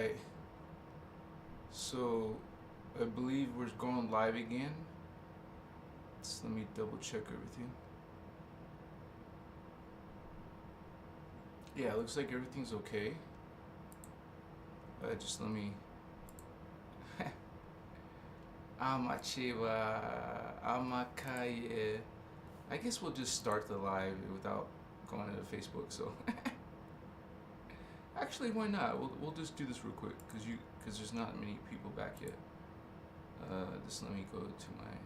Alright, so I believe we're going live again. So let me double check everything. Yeah, it looks like everything's okay. Just let me. Amachiwa, Amakaye. I guess we'll just start the live without going into Facebook. So, actually, why not? We'll just do this real quick because there's not many people back yet. Just let me go to my.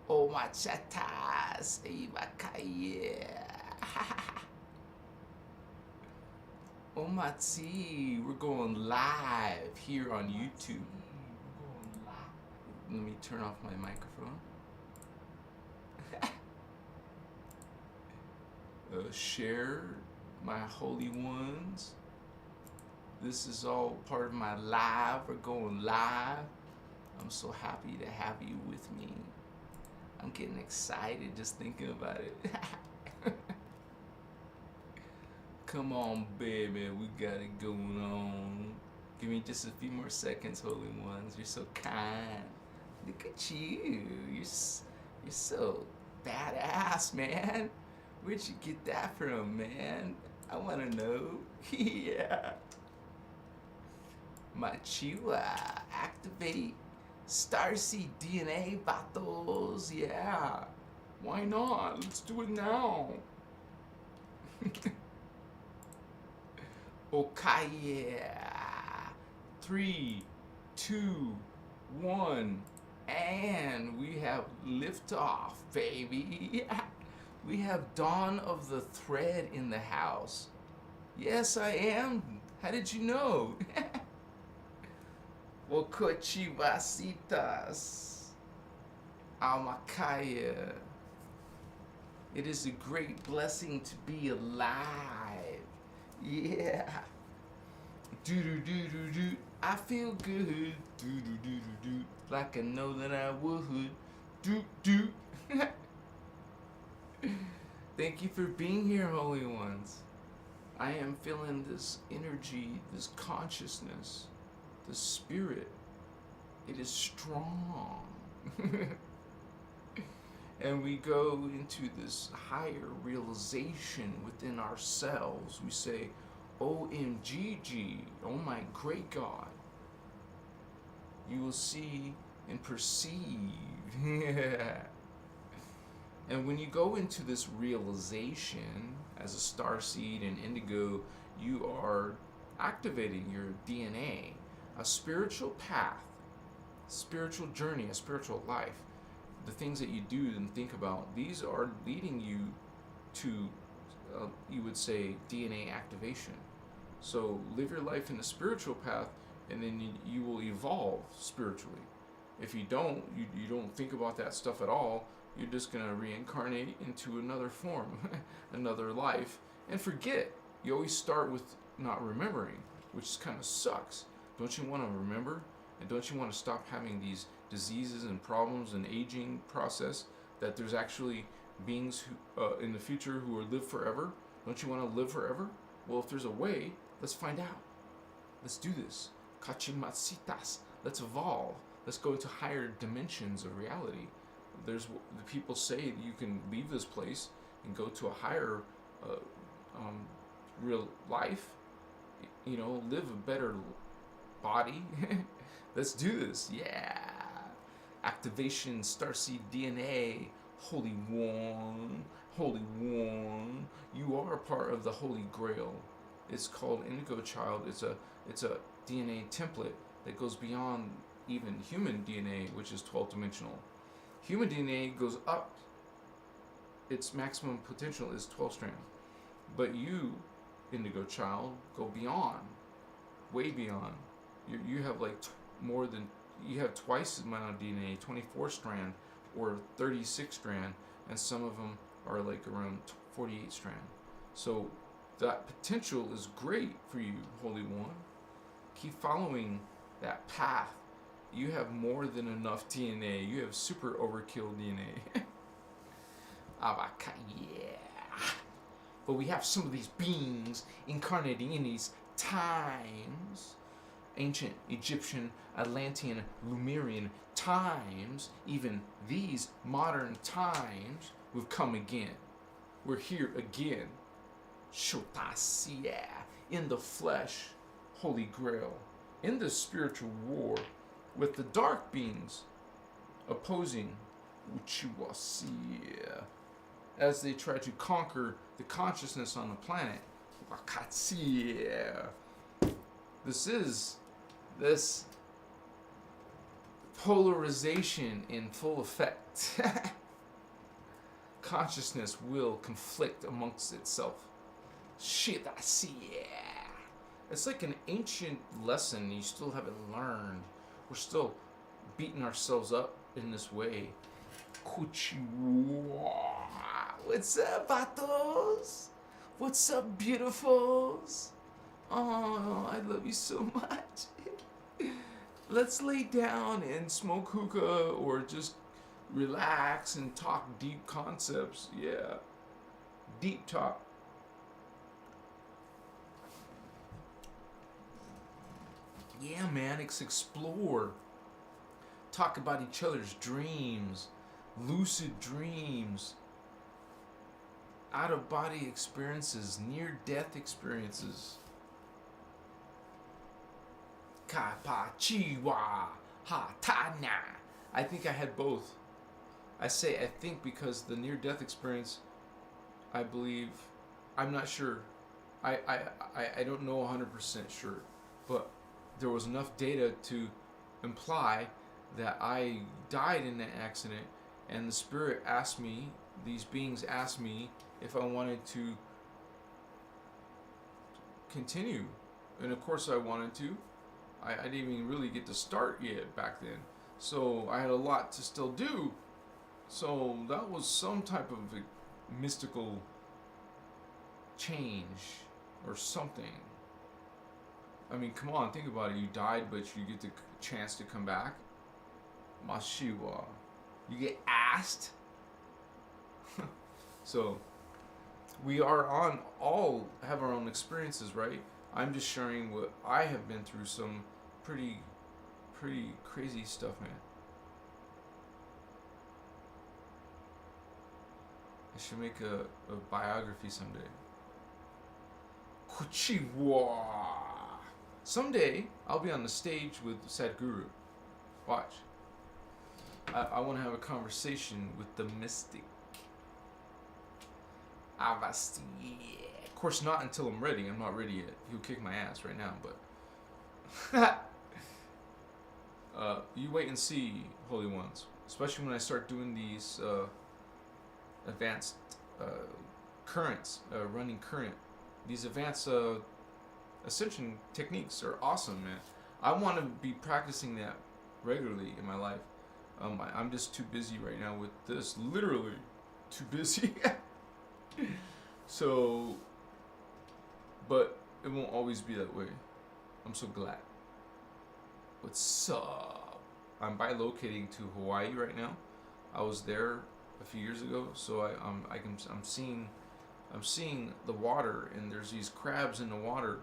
Oh my chatas, Amakaye. Oh my tea, we're going live here on YouTube. Let me turn off my microphone. Share my holy ones. This is all part of my live. We're going live. I'm so happy to have you with me. I'm getting excited just thinking about it. Come on, baby, we got it going on. Give me just a few more seconds, holy ones. You're so kind. Look at you. You're so badass, man. Where'd you get that from, man? I want to know. Yeah. Machiwa, activate Starseed DNA, vatos. Yeah. Why not? Let's do it now. Okay, yeah. 3, 2, 1, and we have liftoff, baby. We have Dawn of the Thread in the house. Yes, I am. How did you know? Wokochivasitas. Amakaya. It is a great blessing to be alive. Yeah. Do do do do do. I feel good. Do do do do do. Like I know that I would. Do do. Thank you for being here, holy ones. I am feeling this energy, this consciousness, the spirit. It is strong. And we go into this higher realization within ourselves. We say, OMGG, oh my great God. You will see and perceive. And when you go into this realization as a starseed and indigo, you are activating your DNA, a spiritual path, spiritual journey, a spiritual life. The things that you do and think about, these are leading you to, you would say, DNA activation. So live your life in the spiritual path, and then you will evolve spiritually. If you don't, you don't think about that stuff at all, you're just going to reincarnate into another form, another life, and forget. You always start with not remembering, which kind of sucks. Don't you want to remember? And don't you want to stop having these diseases and problems and aging process, that there's actually beings who, in the future who will live forever? Don't you want to live forever? Well, if there's a way, let's find out. Let's do this. Kachimatsitas. Let's evolve. Let's go into higher dimensions of reality. The people say you can leave this place and go to a higher real life. Live a better body. Let's do this. Yeah. Activation, Starseed DNA, Holy One, Holy One. You are part of the Holy Grail. It's called Indigo Child. It's a DNA template that goes beyond even human DNA, which is 12-dimensional. Human DNA goes up. Its maximum potential is 12 strand. But you, Indigo Child, go beyond, way beyond. You have like you have twice the amount of DNA, 24 strand or 36 strand, and some of them are like around 48 strand. So that potential is great for you, Holy One. Keep following that path. You have more than enough DNA. You have super overkill DNA. Yeah. But we have some of these beings incarnating in these times, ancient Egyptian, Atlantean, Lemurian times, even these modern times, we've come again. We're here again. Shotasia, in the flesh, Holy Grail, in the spiritual war, with the dark beings opposing Uchiwasia as they try to conquer the consciousness on the planet. Wakatsia. This polarization in full effect. Consciousness will conflict amongst itself. Shit, I see. Yeah. It's like an ancient lesson you still haven't learned. We're still beating ourselves up in this way. What's up, vatos? What's up, beautifuls? Oh, I love you so much. Let's lay down and smoke hookah or just relax and talk deep concepts. Yeah. Deep talk. Yeah, man, let's explore. Talk about each other's dreams, lucid dreams, out-of-body experiences, near-death experiences. Kapachiwa hatana. I think I had both. I say I think because the near-death experience, I believe, I'm not sure. I don't know 100% sure, but there was enough data to imply that I died in that accident, and the spirit asked me, these beings asked me if I wanted to continue. And of course I wanted to. I didn't even really get to start yet back then. So I had a lot to still do. So that was some type of a mystical change or something. I mean, come on, think about it. You died, but you get the chance to come back. Mashiwa. You get asked. So, we are all have our own experiences, right? I'm just sharing what I have been through, some pretty crazy stuff, man. I should make a biography someday. Kuchiwa. Someday, I'll be on the stage with Sadhguru. Watch. I want to have a conversation with the mystic. Avasti. Of course, not until I'm ready. I'm not ready yet. He'll kick my ass right now, but... you wait and see, Holy Ones. Especially when I start doing these advanced currents, running current. These advanced ascension techniques are awesome, man. I want to be practicing that regularly in my life. I'm just too busy right now with this. Literally, too busy. So, but it won't always be that way. I'm so glad. What's up? I'm bilocating to Hawaii right now. I was there a few years ago, so I'm seeing the water, and there's these crabs in the water,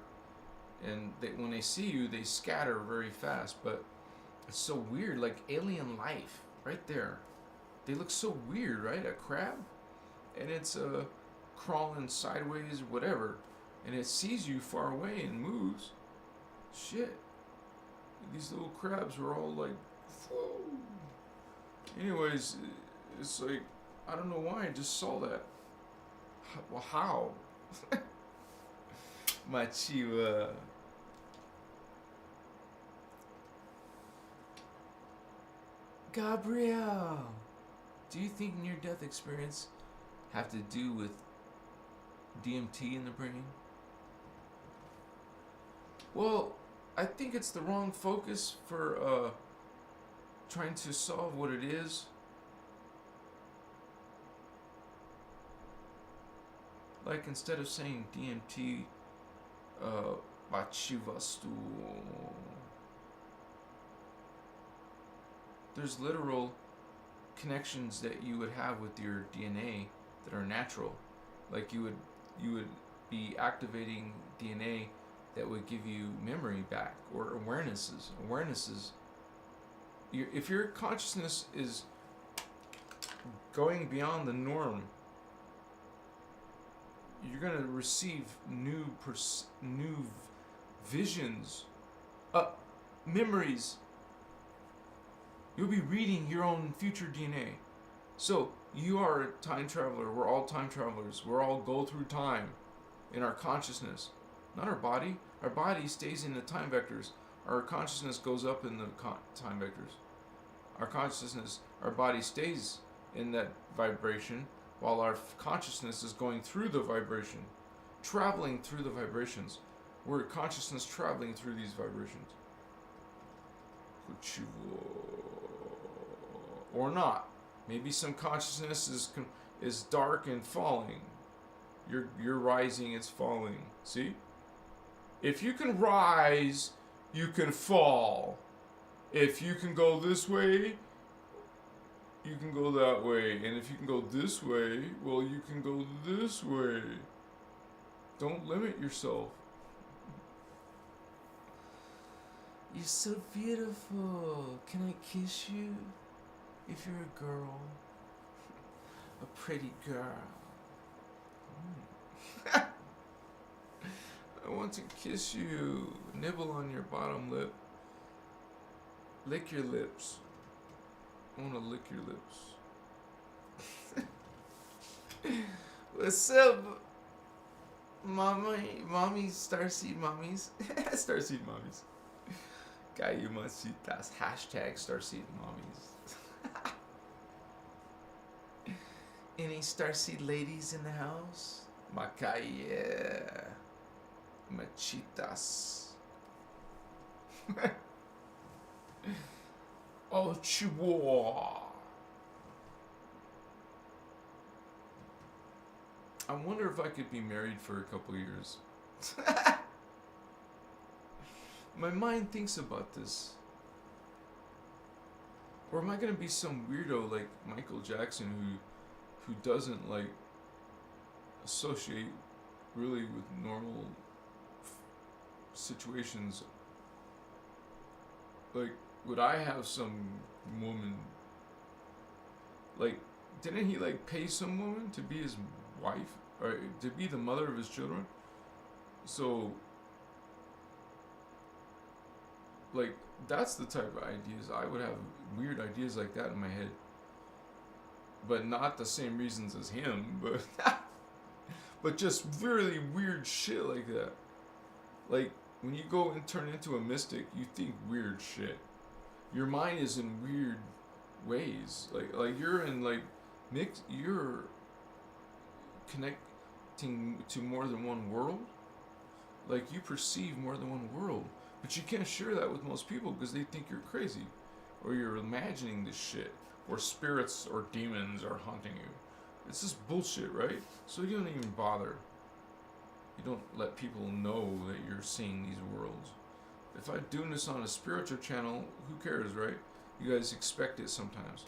and when they see you, they scatter very fast. But it's so weird, like alien life right there. They look so weird, right? A crab, and it's crawling sideways, whatever, and it sees you far away and moves. Shit. These little crabs were all like, whoa. Anyways, it's like, I don't know why I just saw that. Well, how? Machiwa. Gabrielle, do you think near-death experience have to do with DMT in the brain? Well, I think it's the wrong focus for trying to solve what it is. Like, instead of saying DMT, Bachivastu, there's literal connections that you would have with your DNA that are natural. Like, you would you would be activating DNA that would give you memory back, or awarenesses. If your consciousness is going beyond the norm, you're going to receive new visions, memories. You'll be reading your own future DNA. So you are a time traveler. We're all time travelers. We're all go through time in our consciousness, not our body. Our body stays in the time vectors. Our consciousness goes up in the time vectors. Our consciousness, our body stays in that vibration, while our consciousness is going through the vibration, traveling through the vibrations. We're consciousness traveling through these vibrations. Or not. Maybe some consciousness is dark and falling. You're rising, it's falling. See? If you can rise, you can fall. If you can go this way, you can go that way. And if you can go this way, well, you can go this way. Don't limit yourself. You're so beautiful. Can I kiss you? If you're a girl. A pretty girl. I want to kiss you. Nibble on your bottom lip. Lick your lips. I want to lick your lips. What's up, mommy, Starseed mommies? Starseed mommies. Cayumacitas. Hashtag Starseed mommies. Any Starseed ladies in the house? Macaya. Machitas. Oh, Chihuahua. I wonder if I could be married for a couple years. My mind thinks about this. Or am I gonna be some weirdo like Michael Jackson who doesn't like associate really with normal situations? Like, would I have some woman, like, didn't he like pay some woman to be his wife or to be the mother of his children? So like, that's the type of ideas I would have. Weird ideas like that in my head, but not the same reasons as him, but just really weird shit like that. Like, when you go and turn into a mystic, you think weird shit. Your mind is in weird ways. Like you're in like you're connecting to more than one world. Like, you perceive more than one world, but you can't share that with most people because they think you're crazy, or you're imagining this shit, or spirits or demons are haunting you. It's just bullshit, right? So you don't even bother. You don't let people know that you're seeing these worlds. If I'm doing this on a spiritual channel, who cares, right? You guys expect it sometimes.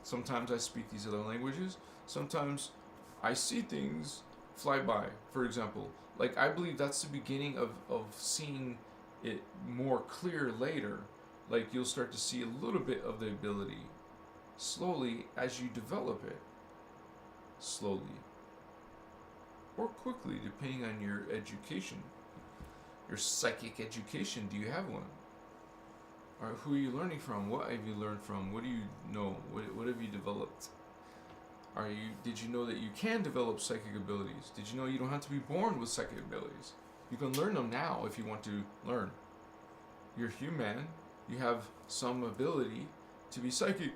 Sometimes I speak these other languages. Sometimes I see things fly by. For example, like, I believe that's the beginning of seeing it more clear later. Like, you'll start to see a little bit of the ability slowly as you develop it. Slowly. Or quickly, depending on your education. Your psychic education. Do you have one? Or who are you learning from? What have you learned from? What do you know? What have you developed? Did you know that you can develop psychic abilities? Did you know you don't have to be born with psychic abilities? You can learn them now if you want to learn. You're human. You have some ability to be psychic.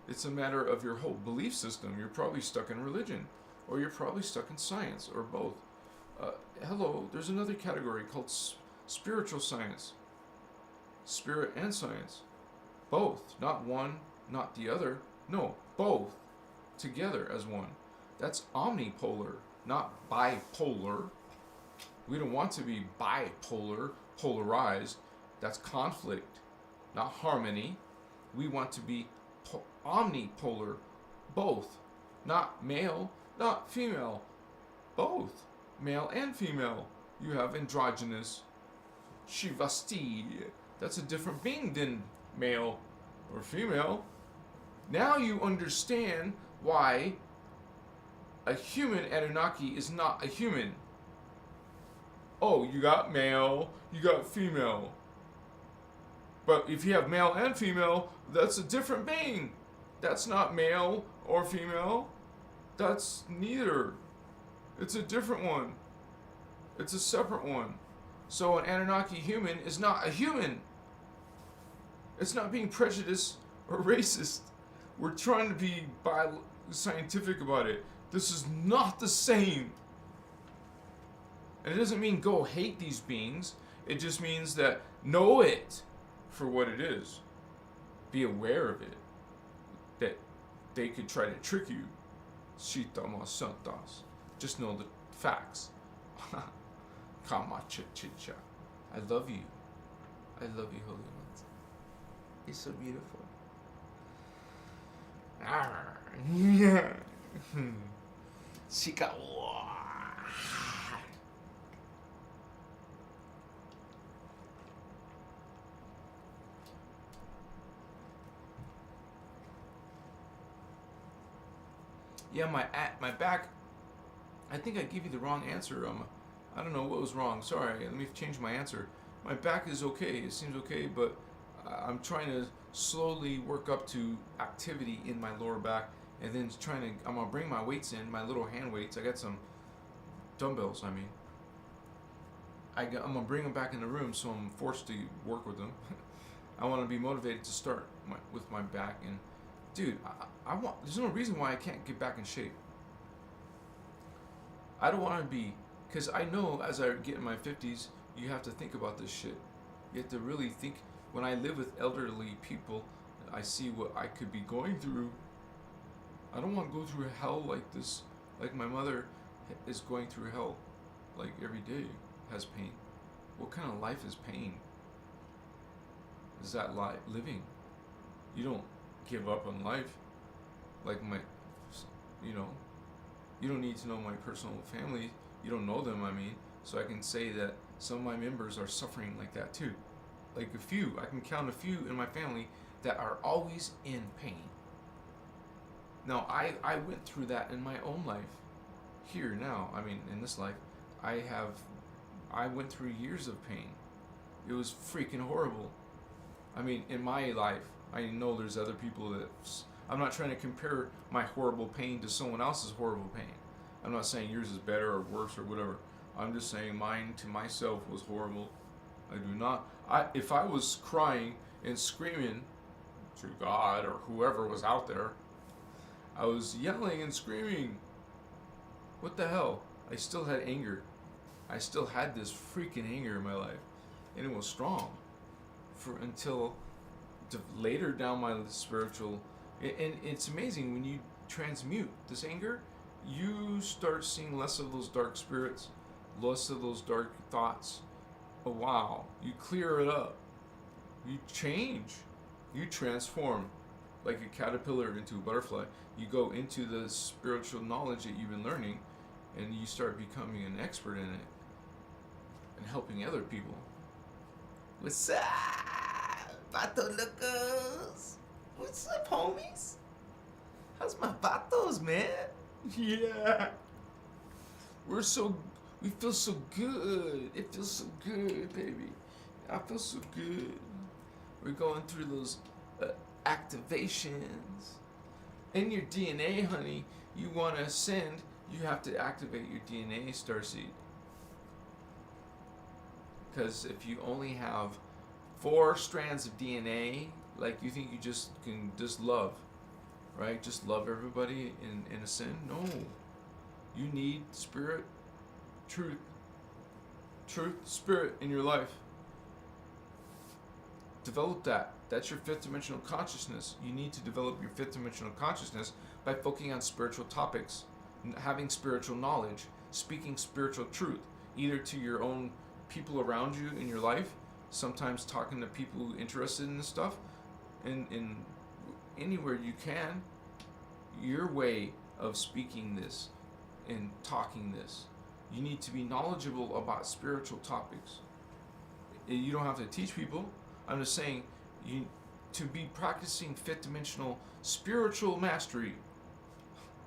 It's a matter of your whole belief system. You're probably stuck in religion, or you're probably stuck in science, or both. Hello, there's another category called spiritual science. Spirit and science. Both. Not one, not the other. No, both. Together as one. That's omnipolar, not bipolar. We don't want to be bipolar, polarized. That's conflict, not harmony. We want to be omnipolar, both. Not male, not female. both, male and female. You have androgynous, Shivasti. That's a different being than male or female. Now you understand why a human Anunnaki is not a human. Oh, you got male, you got female. But if you have male and female, that's a different being. That's not male or female. That's neither. It's a different one. It's a separate one. So an Anunnaki human is not a human. It's not being prejudiced or racist. We're trying to be scientific about it. This is not the same. And it doesn't mean go hate these beings. It just means that know it for what it is. Be aware of it. That they could try to trick you. Shitama santas. Just know the facts. Kama chicha. I love you. I love you, Holy Ones. You're so beautiful. Yeah. Shika. Yeah, my back. I think I gave you the wrong answer. I don't know what was wrong. Sorry. Let me change my answer. My back is okay. It seems okay, but I'm trying to slowly work up to activity in my lower back, and then I'm gonna bring my weights in, my little hand weights. I got some dumbbells. I'm gonna bring them back in the room, so I'm forced to work with them. I want to be motivated to start with my back, and dude, I want. There's no reason why I can't get back in shape. I don't want to be, because I know as I get in my 50s, you have to think about this shit. You have to really think. When I live with elderly people, I see what I could be going through. I don't want to go through hell like this. Like my mother is going through hell, like every day has pain. What kind of life is pain? Is that living? You don't give up on life. Like you don't need to know my personal family. You don't know them, so I can say that some of my members are suffering like that too. Like a few, I can count a few in my family that are always in pain. Now, I went through that in my own life. Here now, in this life, I went through years of pain. It was freaking horrible. In my life, I know there's other people that, I'm not trying to compare my horrible pain to someone else's horrible pain. I'm not saying yours is better or worse or whatever. I'm just saying mine to myself was horrible. If I was crying and screaming to God or whoever was out there, I was yelling and screaming. What the hell? I still had anger. I still had this freaking anger in my life. And it was strong. Until later down my spiritual... And it's amazing, when you transmute this anger, you start seeing less of those dark spirits, less of those dark thoughts. Oh wow, you clear it up. You change. You transform. Like a caterpillar into a butterfly. You go into the spiritual knowledge that you've been learning, and you start becoming an expert in it and helping other people. What's up, Vato Locos? What's up, homies? How's my vatos, man? Yeah. We feel so good. It feels so good, baby. I feel so good. We're going through those activations. In your DNA, honey, you want to ascend, you have to activate your DNA, Starseed. Because if you only have 4 strands of DNA, like you think you can love, right? Just love everybody and ascend? No. You need spirit, truth, spirit in your life. Develop that. That's your 5th dimensional consciousness. You need to develop your 5th dimensional consciousness by focusing on spiritual topics, having spiritual knowledge, speaking spiritual truth, either to your own people around you in your life, sometimes talking to people interested in this stuff, and anywhere you can, your way of speaking this in talking this. You need to be knowledgeable about spiritual topics. You don't have to teach people. I'm just saying, to be practicing fifth dimensional spiritual mastery.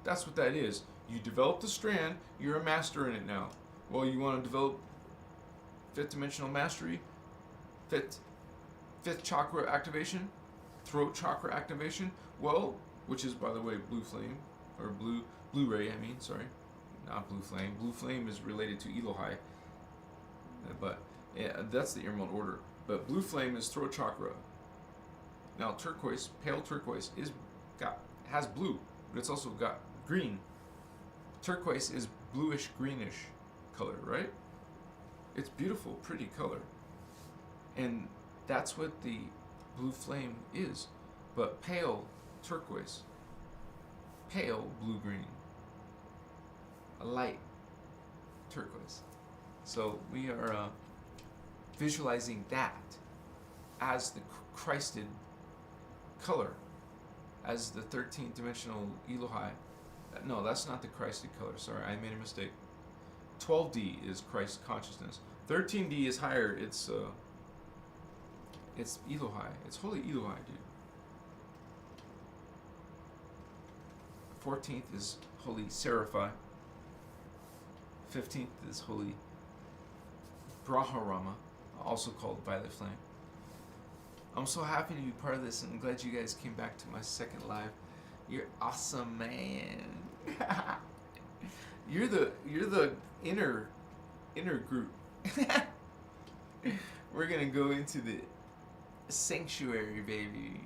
That's what that is. You develop the strand, you're a master in it now. Well, you want to develop fifth dimensional mastery, fifth chakra activation, throat chakra activation. Well, which is, by the way, blue flame, or Blu-ray, I mean, sorry. Not blue flame. Blue flame is related to Elohai. But yeah, that's the Emerald Order. But blue flame is throat chakra. Now turquoise, pale turquoise, has blue, but it's also got green. Turquoise is bluish greenish color, right? It's beautiful, pretty color. And that's what the blue flame is. But pale turquoise, pale blue-green, a light turquoise. So we are visualizing that as the Christed color, as the 13th dimensional Elohai. No, that's not the Christed color. Sorry, I made a mistake. 12D is Christ consciousness. 13D is higher. It's Elohai. It's holy Elohai, dude. 14th is holy Seraphi. 15th is holy Brahmarama, also called Violet Flame. I'm so happy to be part of this, and I'm glad you guys came back to my second live. You're awesome, man. You're the inner group. We're gonna go into the sanctuary, baby.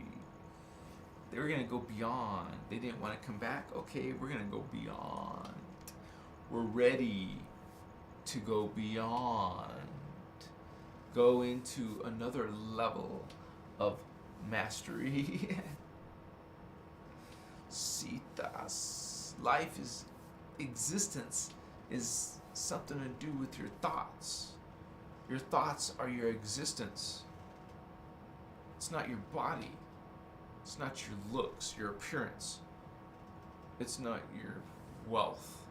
They were gonna go beyond. They didn't want to come back. Okay, we're gonna go beyond. We're ready to go beyond. Go into another level of mastery. Sitas. Life is, existence is something to do with your thoughts. Your thoughts are your existence. It's not your body. It's not your looks, your appearance. It's not your wealth.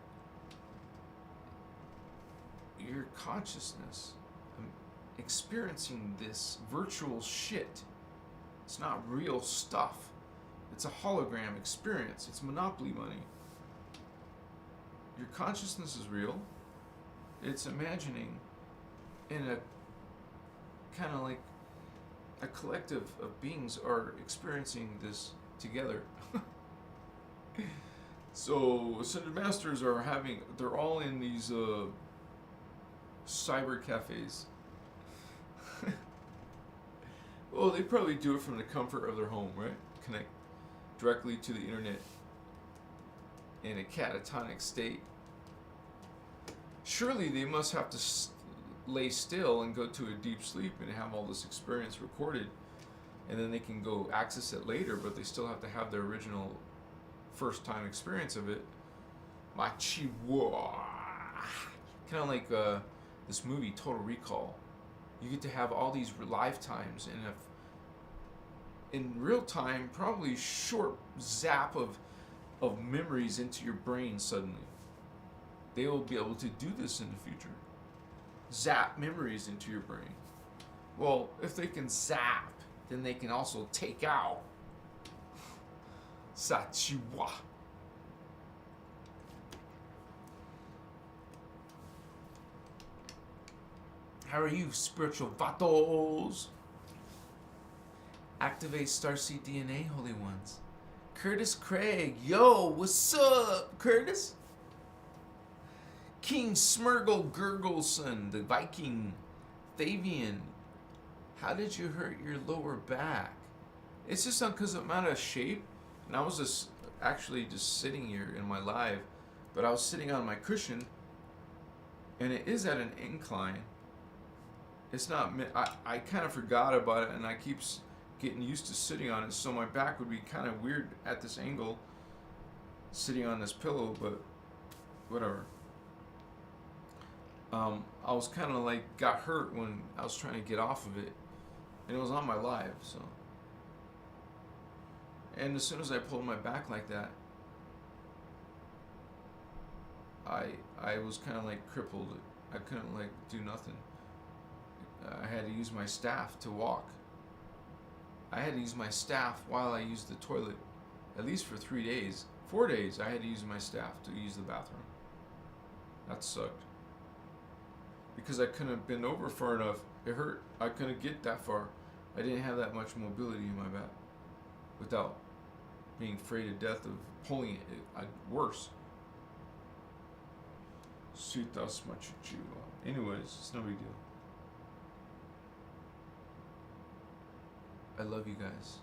Your consciousness. Experiencing this virtual shit. It's not real stuff. It's a hologram experience. It's monopoly money. Your consciousness is real. It's imagining in a kind of like a collective of beings are experiencing this together. So Ascended Masters they're all in these cyber cafes. Well, they probably do it from the comfort of their home, right? Connect directly to the internet in a catatonic state. Surely they must have to lay still and go to a deep sleep and have all this experience recorded, and then they can go access it later, but they still have to have their original first time experience of it. Machiwa. Kind of like this movie Total Recall. You get to have all these lifetimes, and if in real time, probably short zap of memories into your brain suddenly. They will be able to do this in the future. Zap memories into your brain. Well, if they can zap, then they can also take out. Sachiwa. How are you, spiritual vatos? Activate Starseed DNA, holy ones. Curtis Craig, yo, what's up, Curtis? King Smurgle Gurgleson, the Viking. Fabian, how did you hurt your lower back? It's just not because I'm out of shape. And I was just actually just sitting here in my live, but I was sitting on my cushion, and it is at an incline. It's not, I kind of forgot about it, and I keep getting used to sitting on it, so my back would be kind of weird at this angle, sitting on this pillow, but whatever. I was kind of like, got hurt when I was trying to get off of it, and it was on my live, so. And as soon as I pulled my back like that, I was kind of like crippled. I couldn't like do nothing. I had to use my staff to walk. I had to use my staff while I used the toilet, at least for 3 days. 4 days I had to use my staff to use the bathroom. That sucked. Because I couldn't bend over far enough. It hurt. I couldn't get that far. I didn't have that much mobility in my back without being afraid to death of pulling it worse. Shoot, that's much you. Anyways, it's no big deal. I love you guys.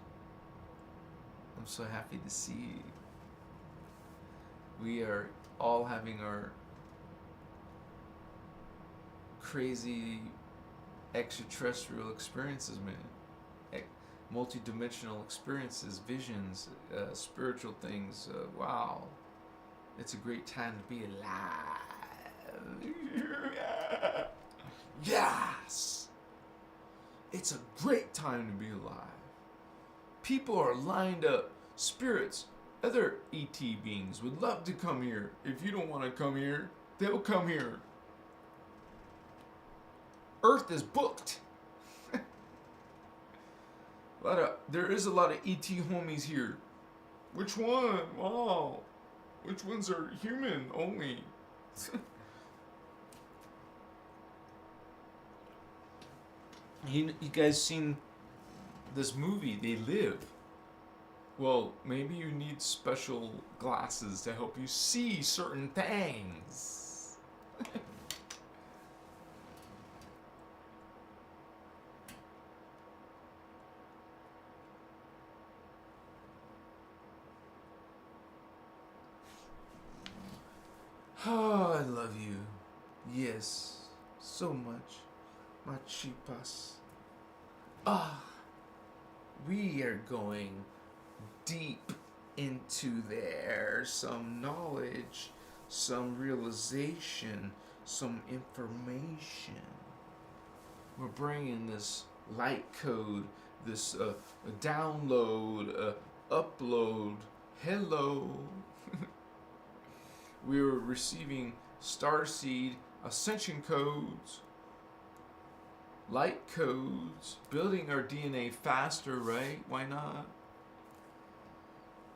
I'm so happy to see you. We are all having our crazy extraterrestrial experiences, man. Multi-dimensional experiences, visions, spiritual things. Wow. It's a great time to be alive. Yes! It's a great time to be alive. People are lined up. Spirits, other ET beings would love to come here. If you don't want to come here, they'll come here. Earth is booked. There is a lot of ET homies here. Which one? Wow. Which ones are human only? You guys seen this movie, They Live? Well, maybe you need special glasses to help you see certain things. Oh, I love you. Yes, so much. My chipas. We are going deep into there. Some knowledge, some realization, some information. We're bringing this light code, this download, upload. Hello. We were receiving Starseed ascension codes, light codes, building our DNA faster, right? Why not?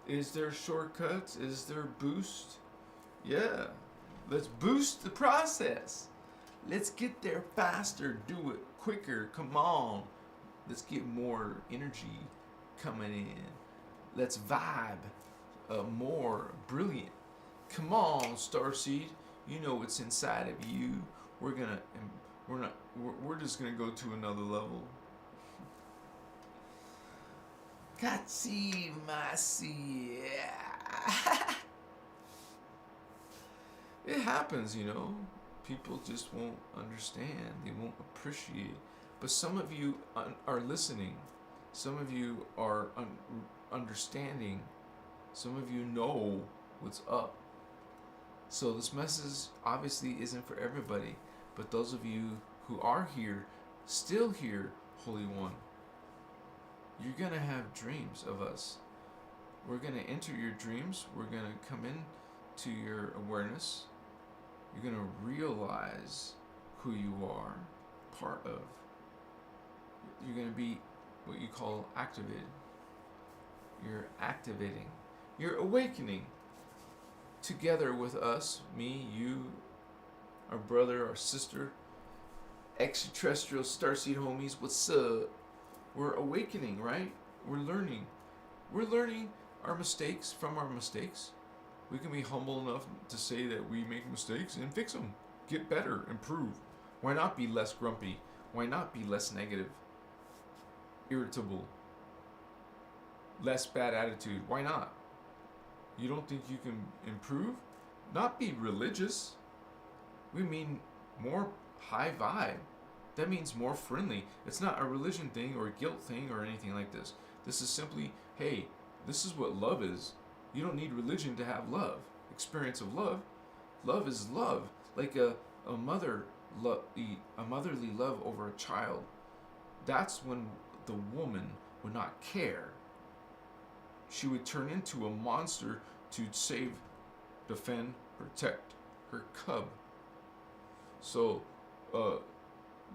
Is there shortcuts? Is there boost? Yeah. Let's boost the process. Let's get there faster. Do it quicker. Come on. Let's get more energy coming in. Let's vibe more brilliant. Come on, Starseed. You know what's inside of you. We're just gonna go to another level. Katsi masi. It happens, you know. People just won't understand. They won't appreciate. But some of you are listening. Some of you are understanding. Some of you know what's up. So this message obviously isn't for everybody, but those of you who are here, still here, Holy One, you're going to have dreams of us. We're going to enter your dreams. We're going to come in to your awareness. You're going to realize who you are part of. You're going to be what you call activated. You're activating. You're awakening. Together with us, me, you, our brother, our sister, extraterrestrial starseed homies, what's up? We're awakening, right? We're learning. We're learning our mistakes from our mistakes. We can be humble enough to say that we make mistakes and fix them. Get better, improve. Why not be less grumpy? Why not be less negative? Irritable? Less bad attitude? Why not? You don't think you can improve? Not be religious. We mean more high vibe. That means more friendly. It's not a religion thing or a guilt thing or anything like this. This is simply, hey, this is what love is. You don't need religion to have love. Experience of love. Love is love. Like a motherly love over a child. That's when the woman would not care. She would turn into a monster to save, defend, protect viper cub. So,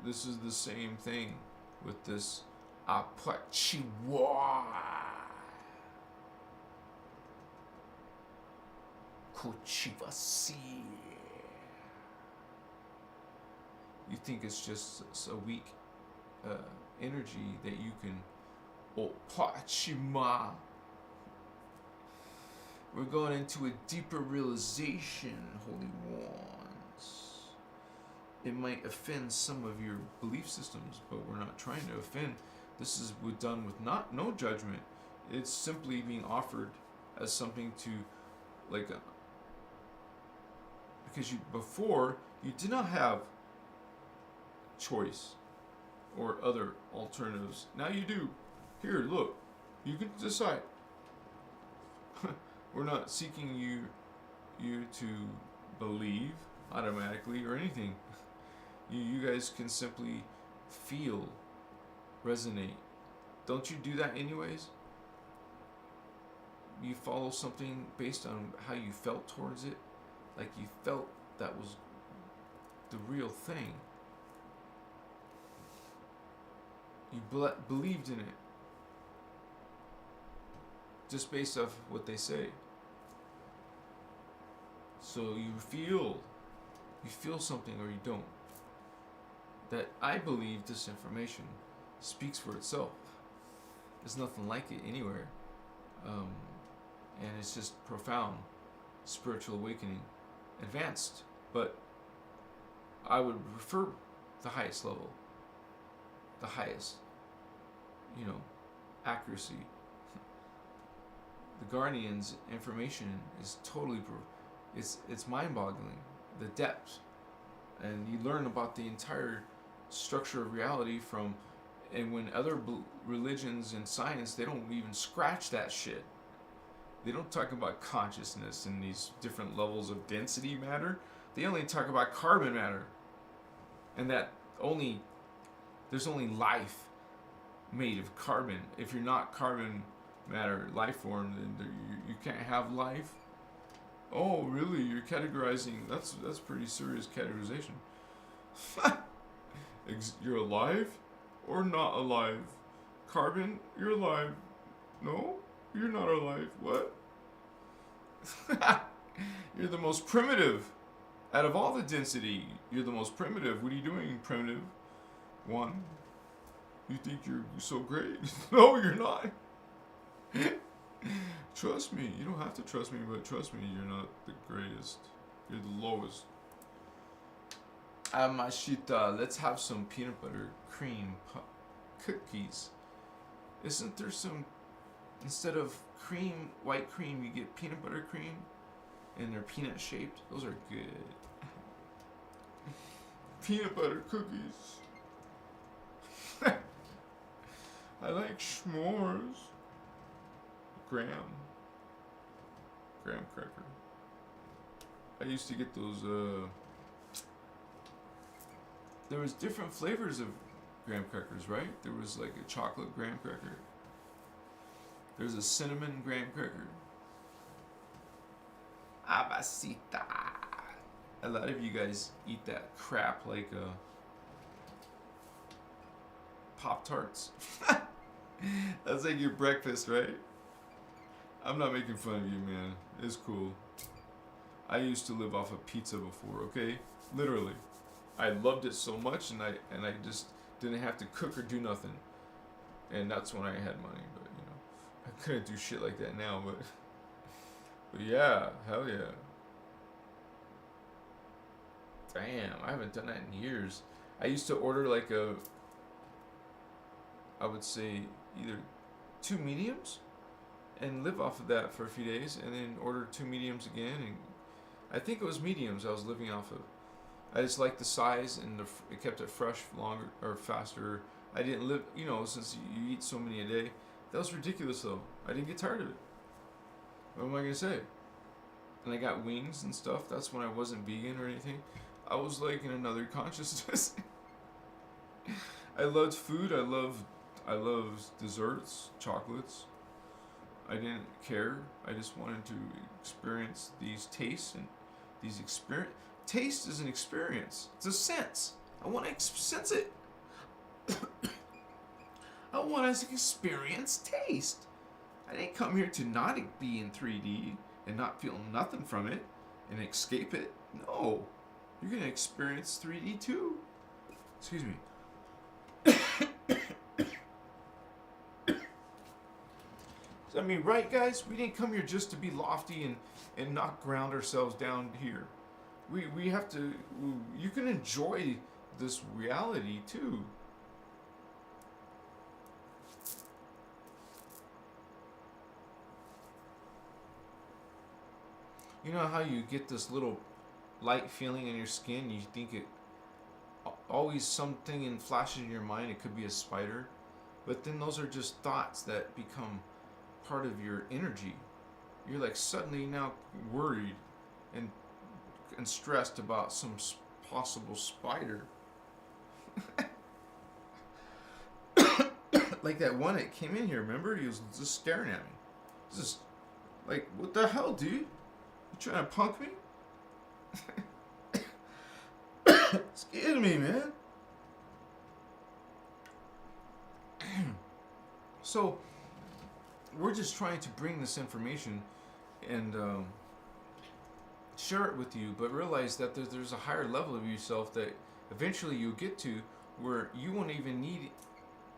this is the same thing with this Apachiwa Kuchivasi. You think it's just a weak energy that you can Opachima. We're going into a deeper realization, Holy Ones. It might offend some of your belief systems, but we're not trying to offend. This is done with no judgment. It's simply being offered as something to, because before you did not have choice or other alternatives. Now you do. Here, look. You can decide. We're not seeking you to believe automatically or anything. You guys can simply feel, resonate. Don't you do that anyways? You follow something based on how you felt towards it, like you felt that was the real thing. You believed in it just based off what they say. So you feel something or you don't. That I believe this information speaks for itself. There's nothing like it anywhere. And it's just profound spiritual awakening, advanced, but I would prefer the highest level, the highest, accuracy. The Guardian's information is totally, it's mind-boggling, the depth, and you learn about the entire structure of reality and when other religions and science, they don't even scratch that shit. They don't talk about consciousness and these different levels of density matter. They only talk about carbon matter, and that there's only life made of carbon. If you're not carbon matter life form, then you can't have life. Oh, really? You're categorizing? That's pretty serious categorization. You're alive or not alive? Carbon, you're alive. No, you're not alive. What? You're the most primitive. Out of all the density, you're the most primitive. What are you doing, primitive? One. You think you're so great? No, you're not. Trust me. You don't have to trust me, but trust me, you're not the greatest. You're the lowest. Amashita, let's have some peanut butter cream cookies. Isn't there some, instead of cream, white cream, you get peanut butter cream? And they're peanut shaped. Those are good. Peanut butter cookies. I like s'mores. Graham cracker. I used to get those, there was different flavors of graham crackers, right? There was like a chocolate graham cracker. There's a cinnamon graham cracker. Abasita. A lot of you guys eat that crap like Pop-Tarts. That's like your breakfast, right? I'm not making fun of you, man. It's cool. I used to live off of pizza before, okay? Literally. I loved it so much, and I just didn't have to cook or do nothing. And that's when I had money, but I couldn't do shit like that now, but yeah, hell yeah. Damn, I haven't done that in years. I used to order like I would say either 2 mediums and live off of that for a few days, and then order 2 mediums again, and I think it was mediums I was living off of. I just liked the size, and it kept it fresh longer or faster. I didn't live, since you eat so many a day. That was ridiculous though. I didn't get tired of it. What am I gonna say? And I got wings and stuff. That's when I wasn't vegan or anything. I was like in another consciousness. I loved food. I loved desserts, chocolates. I didn't care. I just wanted to experience these tastes and these Taste is an experience. It's a sense. I want to sense it. I want to experience taste. I didn't come here to not be in 3D and not feel nothing from it and escape it. No. You're going to experience 3D too. Excuse me. I mean, right, guys? We didn't come here just to be lofty and not ground ourselves down here. We have to... You can enjoy this reality too. You know how you get this little light feeling in your skin? You think it always something flashes in your mind. It could be a spider. But then those are just thoughts that become part of your energy. You're like suddenly now worried and stressed about some possible spider. Like that one that came in here, remember? He was just staring at me. Just like, what the hell, dude? You trying to punk me? Excuse me, man. So, we're just trying to bring this information and share it with you, but realize that there's a higher level of yourself that eventually you'll get to where you won't even need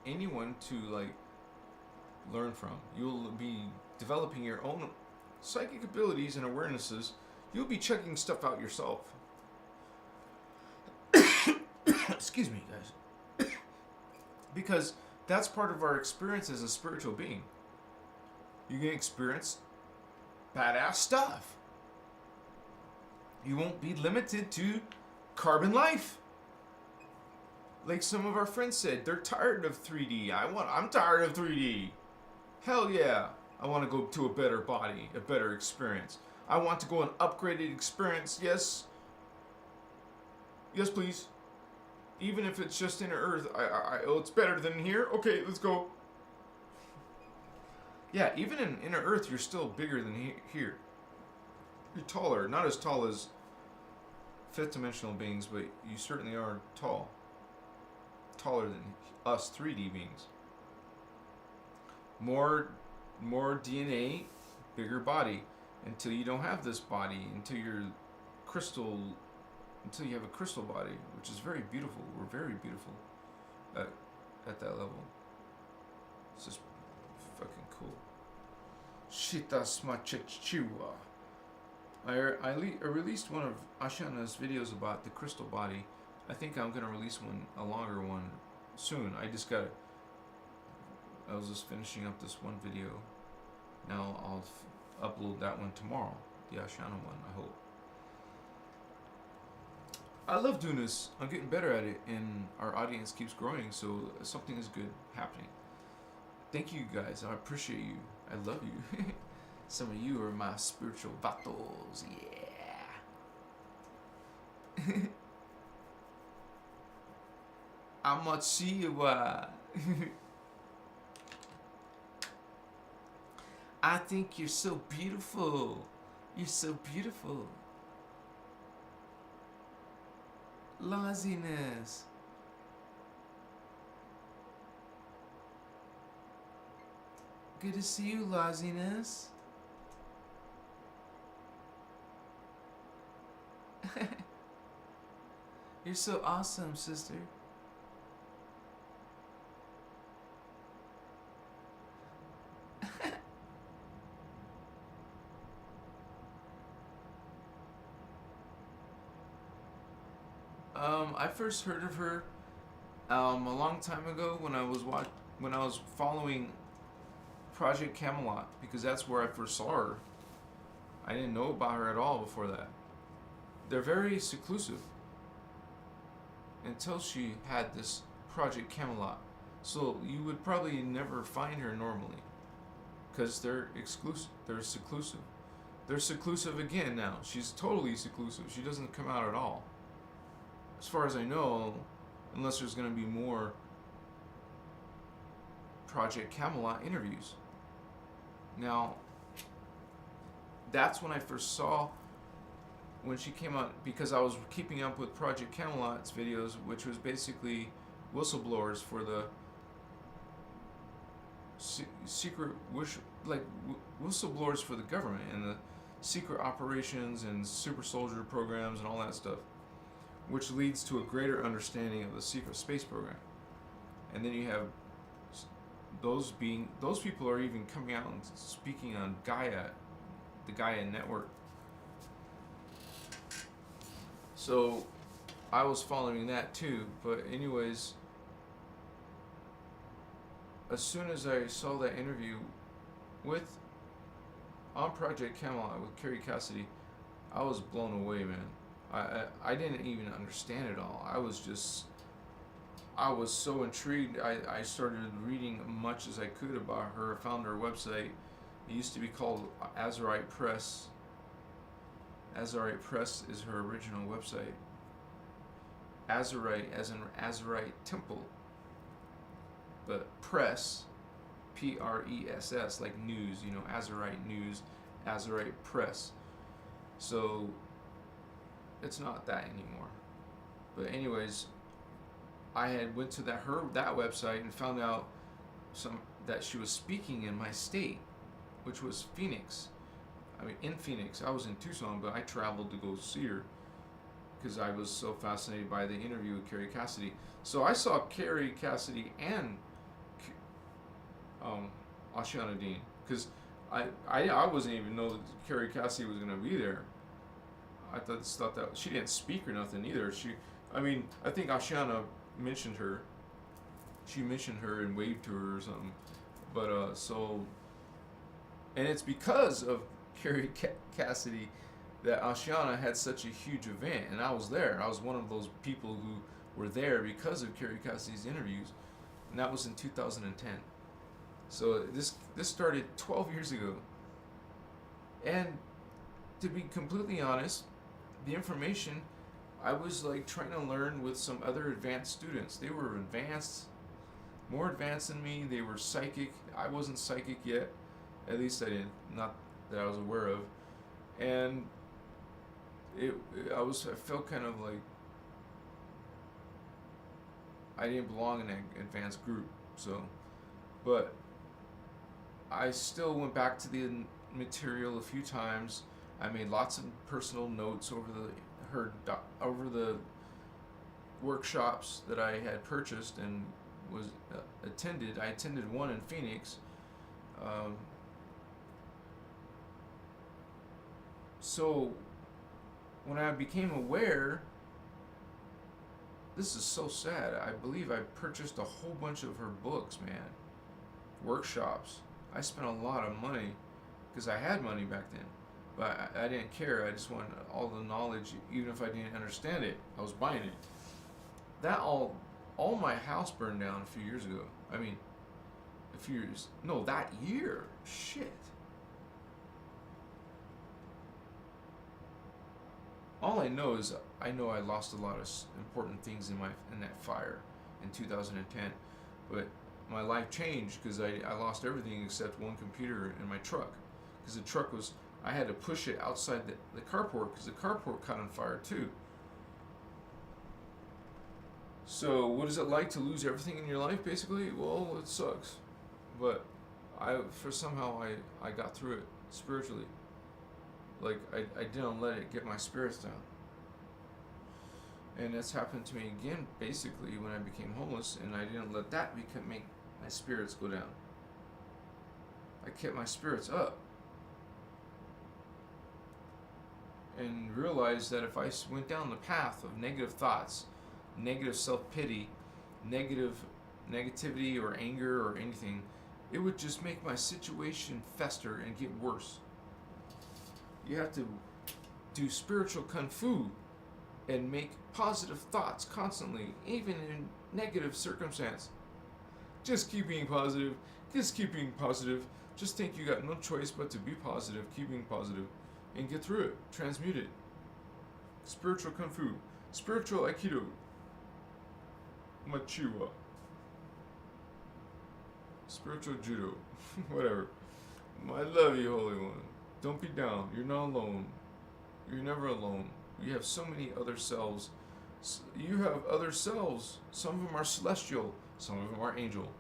anyone to like learn from. You'll be developing your own psychic abilities and awarenesses. You'll be checking stuff out yourself. Excuse me, guys. Because that's part of our experience as a spiritual being. You can experience badass stuff. You won't be limited to carbon life. Like some of our friends said, they're tired of 3D. I'm tired of 3D. Hell yeah. I want to go to a better body, a better experience. I want to go an upgraded experience. Yes. Yes, please. Even if it's just inner Earth, it's better than here. Okay, let's go. Yeah, even in inner Earth, you're still bigger than here. You're taller. Not as tall as fifth dimensional beings, but you certainly are tall. Taller than us 3D beings. More DNA, bigger body. Until you don't have this body, until you have a crystal body, which is very beautiful. We're very beautiful at that level. It's just fucking cool. Shita smachichiwa. I released one of Ashana's videos about the crystal body. I think I'm gonna release a longer one soon. I was just finishing up this one video. Now I'll upload that one tomorrow. The Ashana one, I hope. I love doing this. I'm getting better at it, and our audience keeps growing, so something is good happening. Thank you guys. I appreciate you. I love you. Some of you are my spiritual vatos. Yeah. I'm not see you. I think you're so beautiful. You're so beautiful. Laziness. Good to see you, Laziness. You're so awesome, sister. I first heard of her a long time ago when I was following Project Camelot, because that's where I first saw her. I didn't know about her at all before that. They're very seclusive until she had this Project Camelot. So you would probably never find her normally because they're exclusive. They're seclusive. They're seclusive again now. She's totally seclusive. She doesn't come out at all. As far as I know, unless there's going to be more Project Camelot interviews. Now, that's when I first saw when she came out, because I was keeping up with Project Camelot's videos, which was basically whistleblowers for the secret whistleblowers for the government and the secret operations and super soldier programs and all that stuff, which leads to a greater understanding of the secret space program. And then you have those people are even coming out and speaking on Gaia, the Gaia network. So I was following that too, but anyways, as soon as I saw that interview on Project Camelot with Carrie Cassidy, I was blown away, man. I didn't even understand it all. I was so intrigued. I started reading much as I could about her. I found her website. It used to be called Azurite Press. Azurite Press is her original website. Azurite as in Azurite Temple. But press, Press, like news, Azurite News, Azurite Press. So it's not that anymore. But anyways, I had went to that website and found out that she was speaking in my state, which was Phoenix. I mean, in Phoenix. I was in Tucson, but I traveled to go see her because I was so fascinated by the interview with Carrie Cassidy. So I saw Carrie Cassidy and Ashiana Dean, because I wasn't even know that Carrie Cassidy was gonna be there. I thought that she didn't speak or nothing either. I think Ashiana mentioned her. She mentioned her and waved to her or something. But and it's because of Carrie Cassidy that Ashiana had such a huge event, and I was there. I was one of those people who were there because of Carrie Cassidy's interviews, and that was in 2010. So this started 12 years ago. And to be completely honest, the information I was like trying to learn with some other advanced students. They were more advanced than me. They were psychic. I wasn't psychic yet. At least I didn't, not that I was aware of. And I felt kind of like I didn't belong in that advanced group. So, but I still went back to the material a few times. I made lots of personal notes over the workshops that I had purchased and was attended. I attended one in Phoenix. So when I became aware, this is so sad. I believe I purchased a whole bunch of her books, man. Workshops. I spent a lot of money because I had money back then, but I didn't care. I just wanted all the knowledge, even if I didn't understand it. I was buying it. That all my house burned down a few years ago. I mean, that year. Shit. All I know is I lost a lot of important things in that fire in 2010, but my life changed because I lost everything except one computer in my truck, because the truck I had to push it outside the carport because the carport caught on fire too. So what is it like to lose everything in your life? Basically, well, it sucks, but somehow I got through it spiritually. Like I didn't let it get my spirits down. And that's happened to me again, basically, when I became homeless, and I didn't let that make my spirits go down. I kept my spirits up. And realized that if I went down the path of negative thoughts, negative self-pity, negativity or anger or anything, it would just make my situation fester and get worse. You have to do spiritual kung fu and make positive thoughts constantly, even in negative circumstance. Just keep being positive. Just keep being positive. Just think you got no choice but to be positive, keep being positive, and get through it. Transmute it. Spiritual kung fu. Spiritual aikido. Machiwa. Spiritual judo. Whatever. I love you, Holy One. Don't be down. You're not alone. You're never alone. You have so many other selves. You have other selves. Some of them are celestial, some of them are angel.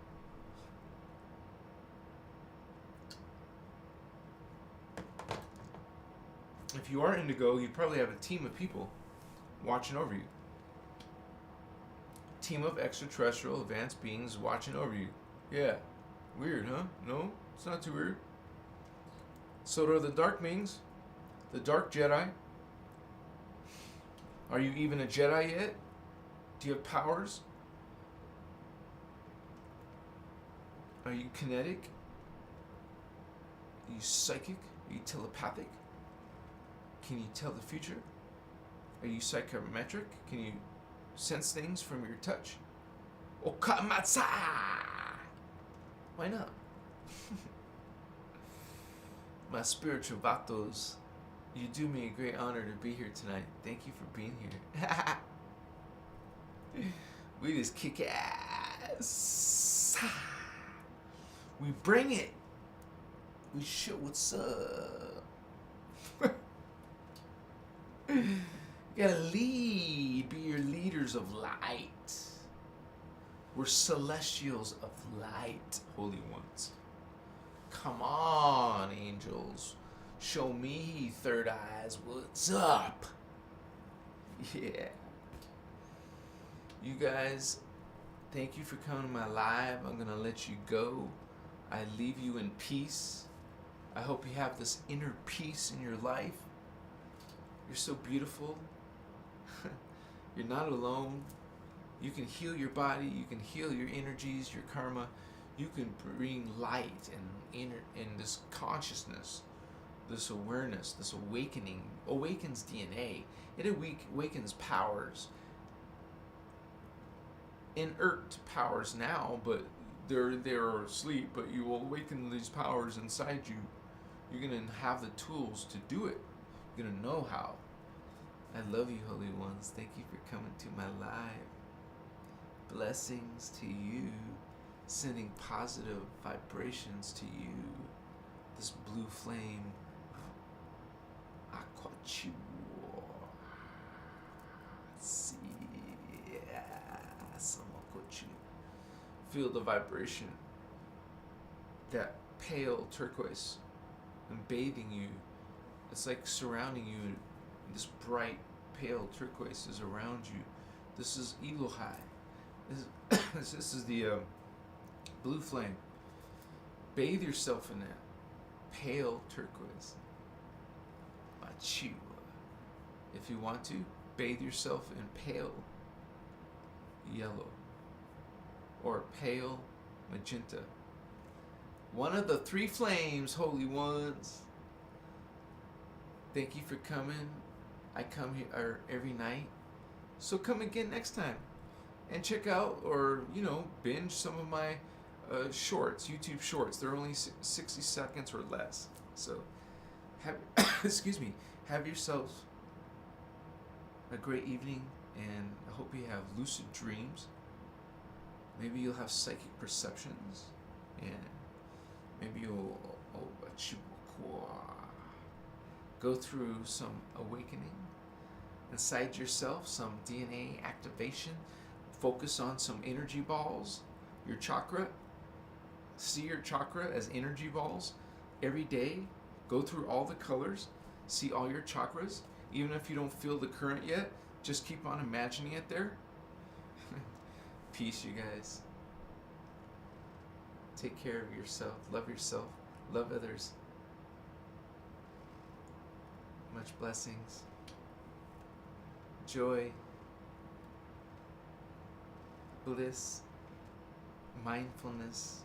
If you are indigo, you probably have a team of people watching over you. Team of extraterrestrial advanced beings watching over you. Yeah. Weird, huh? No? It's not too weird. So are the dark beings, the dark Jedi. Are you even a Jedi yet? Do you have powers? Are you kinetic? Are you psychic? Are you telepathic? Can you tell the future? Are you psychometric? Can you sense things from your touch? Okamatsa! Why not? My spiritual vatos, you do me a great honor to be here tonight. Thank you for being here. We just kick ass. We bring it. We show what's up. You gotta lead. Be your leaders of light. We're celestials of light, holy ones. Come on, angels. Show me third eyes what's up. Yeah. You guys, thank you for coming to my live. I'm going to let you go. I leave you in peace. I hope you have this inner peace in your life. You're so beautiful. You're not alone. You can heal your body. You can heal your energies, your karma. You can bring light and this consciousness, this awareness, this awakening. Awakens DNA. It awakens powers. Inert powers now, but they're asleep. But you will awaken these powers inside you. You're gonna have the tools to do it. You're gonna know how. I love you, holy ones. Thank you for coming to my live. Blessings to you. Sending positive vibrations to you. This blue flame. Aquachu. See. Feel the vibration. That pale turquoise. And bathing you. It's like surrounding you. This bright, pale turquoise is around you. This is Elohai. This is the blue flame. Bathe yourself in that pale turquoise. Machiwa. If you want to, bathe yourself in pale yellow or pale magenta. One of the three flames, holy ones. Thank you for coming. I come here every night. So come again next time. And check out or, binge some of my shorts, YouTube shorts. They're only 60 seconds or less. So, have yourselves a great evening, and I hope you have lucid dreams. Maybe you'll have psychic perceptions, and maybe you'll go through some awakening inside yourself, some DNA activation. Focus on some energy balls, your chakra. See your chakra as energy balls every day. Go through all the colors. See all your chakras. Even if you don't feel the current yet, just keep on imagining it there. Peace, you guys. Take care of yourself. Love others. Much blessings. Joy. Bliss, mindfulness,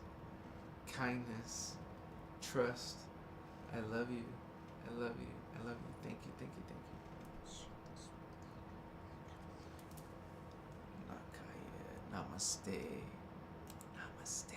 kindness, trust. I love you. I love you. I love you. Thank you. Thank you. Thank you. Nakaya. Namaste. Namaste.